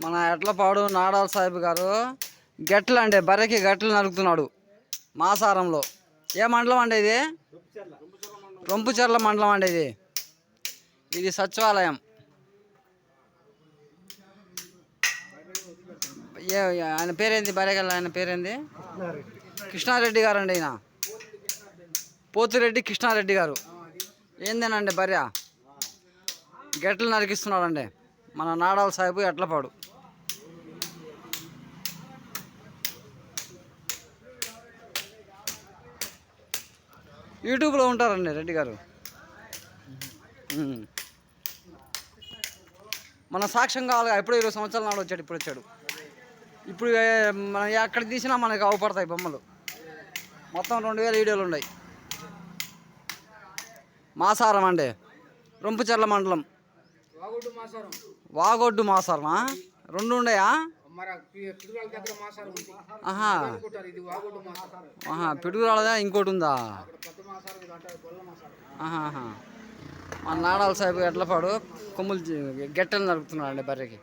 మన ఎడ్లపాడు నాడాల సాహిబ్ గారు గెట్టలు అండి, బర్రెకి గట్టలు నరుకుతున్నాడు మాసారంలో. ఏ మండలం అండి ఇది? రొంపుచెర్ల మండలం అండి ఇది. ఇది సచివాలయం. ఆయన పేరేంది? బర్రెగల ఆయన పేరేంది? కృష్ణారెడ్డి గారు అండి. ఈయన పోతిరెడ్డి కృష్ణారెడ్డి గారు. ఏందేనండి బర్రె గెట్టలు నరికిస్తున్నాడండి మన నాడాల సాహిబు ఎడ్లపాడు. యూట్యూబ్లో ఉంటారండి రెడ్డి గారు. మన సాక్ష్యం కావాలిగా. ఎప్పుడో 20 సంవత్సరాల నాడు వచ్చాడు, ఇప్పుడు వచ్చాడు. ఇప్పుడు మనం ఎక్కడ తీసినా మనకు అవపడతాయి బొమ్మలు. మొత్తం 2000 వీడియోలు ఉన్నాయి. మాసారం అండి, రొంపుచెర్ల మండలం. వాగొడ్డు మాసారమా? 2 ఉన్నాయా? పిడుగురాలదా ఇంకోటి ఉందా? మన నాడాల సాహిబు ఎడ్లపాడు కొమ్ములు గెట్టలు నరుకుతున్నాడు అండి బర్రెకి.